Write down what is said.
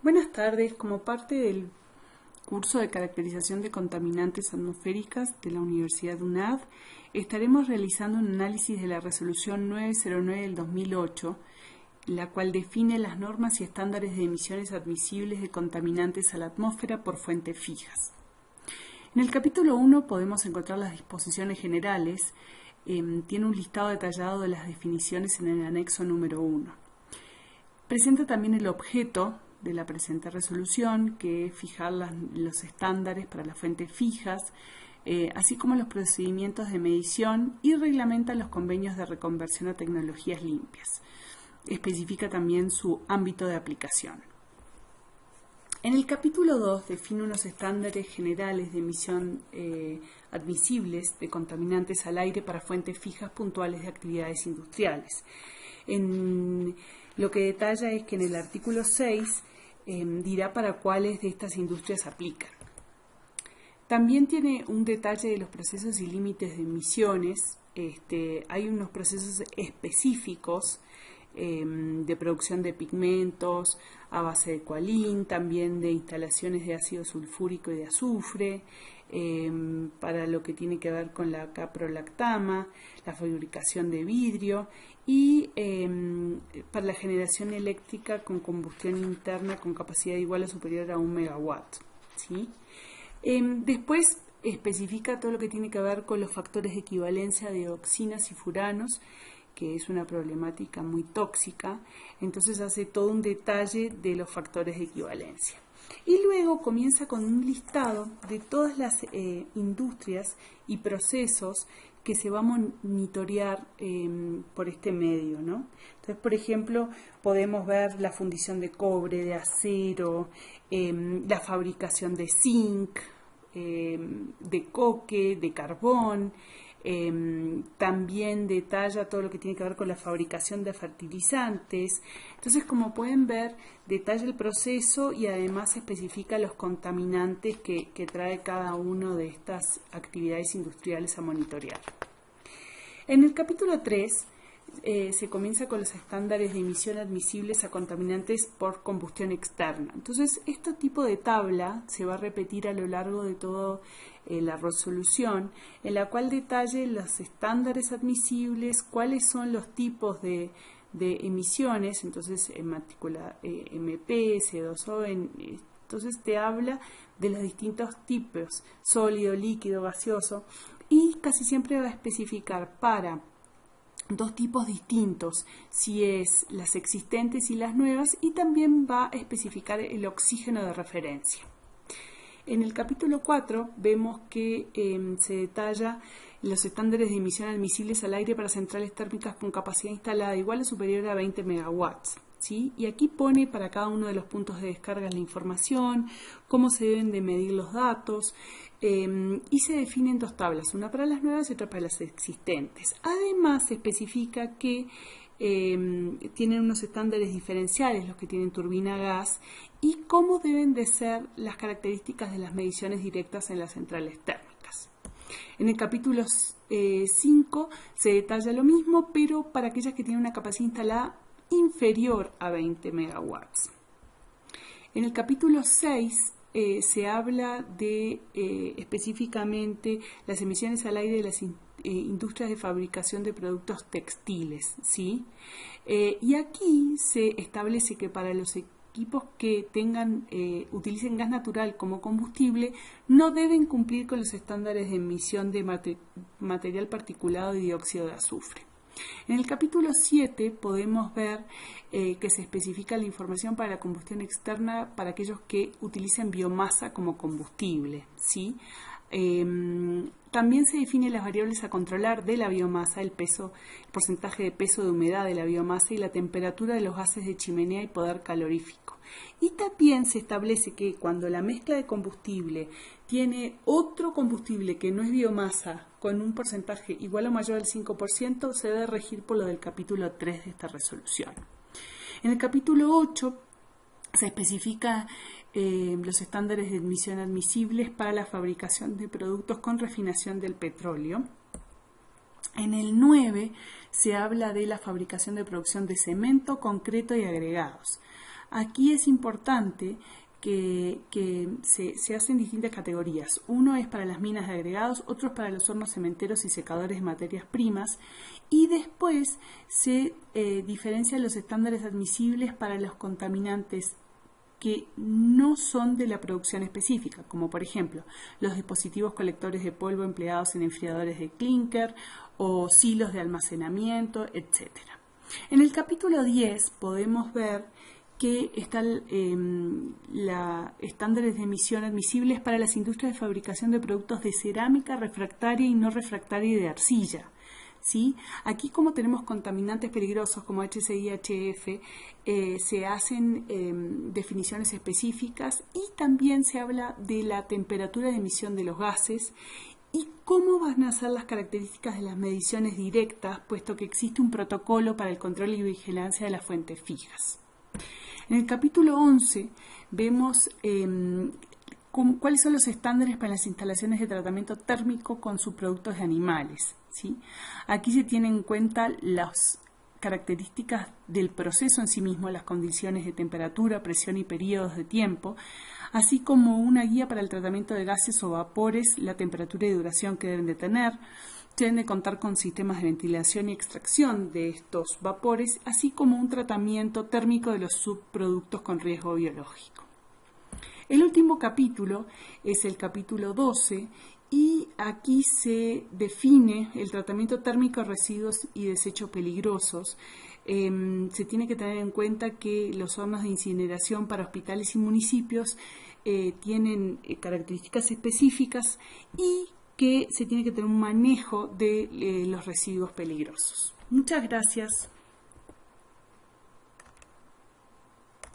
Buenas tardes, como parte del curso de caracterización de contaminantes atmosféricas de la Universidad UNAD, estaremos realizando un análisis de la resolución 909 del 2008, la cual define las normas y estándares de emisiones admisibles de contaminantes a la atmósfera por fuentes fijas. En el capítulo 1 podemos encontrar las disposiciones generales. Tiene un listado detallado de las definiciones en el anexo número 1. Presenta también el objeto de la presente resolución, que es fijar los estándares para las fuentes fijas, así como los procedimientos de medición, y reglamenta los convenios de reconversión a tecnologías limpias. Especifica también su ámbito de aplicación. En el capítulo 2 define unos estándares generales de emisión admisibles de contaminantes al aire para fuentes fijas puntuales de actividades industriales. Lo que detalla es que en el artículo 6 dirá para cuáles de estas industrias aplican. También tiene un detalle de los procesos y límites de emisiones. Hay unos procesos específicos de producción de pigmentos a base de cualín, también de instalaciones de ácido sulfúrico y de azufre, para lo que tiene que ver con la caprolactama, la fabricación de vidrio y para la generación eléctrica con combustión interna con capacidad igual o superior a 1 megawatt. ¿Sí? Después especifica todo lo que tiene que ver con los factores de equivalencia de dioxinas y furanos, que es una problemática muy tóxica. Entonces hace todo un detalle de los factores de equivalencia. Y luego comienza con un listado de todas las industrias y procesos que se va a monitorear por este medio, ¿no? Entonces, por ejemplo, podemos ver la fundición de cobre, de acero, la fabricación de zinc, de coque, de carbón. También detalla todo lo que tiene que ver con la fabricación de fertilizantes. Entonces, como pueden ver, detalla el proceso y además especifica los contaminantes que trae cada una de estas actividades industriales a monitorear. En el capítulo 3 se comienza con los estándares de emisión admisibles a contaminantes por combustión externa. Entonces, este tipo de tabla se va a repetir a lo largo de toda la resolución, en la cual detalle los estándares admisibles, cuáles son los tipos de emisiones, entonces en matrícula MP, C2O, entonces te habla de los distintos tipos, sólido, líquido, gaseoso, y casi siempre va a especificar para dos tipos distintos, si es las existentes y las nuevas, y también va a especificar el oxígeno de referencia. En el capítulo 4 vemos que se detalla los estándares de emisión admisibles al aire para centrales térmicas con capacidad instalada igual o superior a 20 megawatts. ¿Sí? Y aquí pone para cada uno de los puntos de descarga la información, cómo se deben de medir los datos, y se definen dos tablas, una para las nuevas y otra para las existentes. Además se especifica que tienen unos estándares diferenciales los que tienen turbina a gas y cómo deben de ser las características de las mediciones directas en las centrales térmicas. En el capítulo 5 se detalla lo mismo, pero para aquellas que tienen una capacidad instalada inferior a 20 megawatts. En el capítulo 6 se habla de específicamente las emisiones al aire de las industrias de fabricación de productos textiles, ¿sí? Y aquí se establece que para los equipos que utilicen gas natural como combustible no deben cumplir con los estándares de emisión de material particulado y dióxido de azufre. En el capítulo 7 podemos ver que se especifica la información para la combustión externa para aquellos que utilicen biomasa como combustible, ¿sí? También se definen las variables a controlar de la biomasa, el peso, el porcentaje de peso de humedad de la biomasa y la temperatura de los gases de chimenea y poder calorífico. Y también se establece que cuando la mezcla de combustible tiene otro combustible que no es biomasa con un porcentaje igual o mayor al 5%, se debe regir por lo del capítulo 3 de esta resolución. En el capítulo 8 se especifica los estándares de emisión admisibles para la fabricación de productos con refinación del petróleo. En el 9 se habla de la fabricación de producción de cemento, concreto y agregados. Aquí es importante que se hacen distintas categorías. Uno es para las minas de agregados, otro es para los hornos cementeros y secadores de materias primas, y después se diferencian los estándares admisibles para los contaminantes que no son de la producción específica, como por ejemplo los dispositivos colectores de polvo empleados en enfriadores de clínker o silos de almacenamiento, etc. En el capítulo 10 podemos ver que están estándares de emisión admisibles para las industrias de fabricación de productos de cerámica refractaria y no refractaria y de arcilla. ¿Sí? Aquí, como tenemos contaminantes peligrosos como HCI y HF, se hacen definiciones específicas y también se habla de la temperatura de emisión de los gases y cómo van a ser las características de las mediciones directas, puesto que existe un protocolo para el control y vigilancia de las fuentes fijas. En el capítulo 11 vemos cuáles son los estándares para las instalaciones de tratamiento térmico con subproductos de animales, ¿sí? Aquí se tienen en cuenta las características del proceso en sí mismo, las condiciones de temperatura, presión y periodos de tiempo, así como una guía para el tratamiento de gases o vapores, la temperatura y duración que deben de tener. Deben de contar con sistemas de ventilación y extracción de estos vapores, así como un tratamiento térmico de los subproductos con riesgo biológico. El último capítulo es el capítulo 12 y aquí se define el tratamiento térmico de residuos y desechos peligrosos. Se tiene que tener en cuenta que los hornos de incineración para hospitales y municipios tienen características específicas y que se tiene que tener un manejo de los residuos peligrosos. Muchas gracias.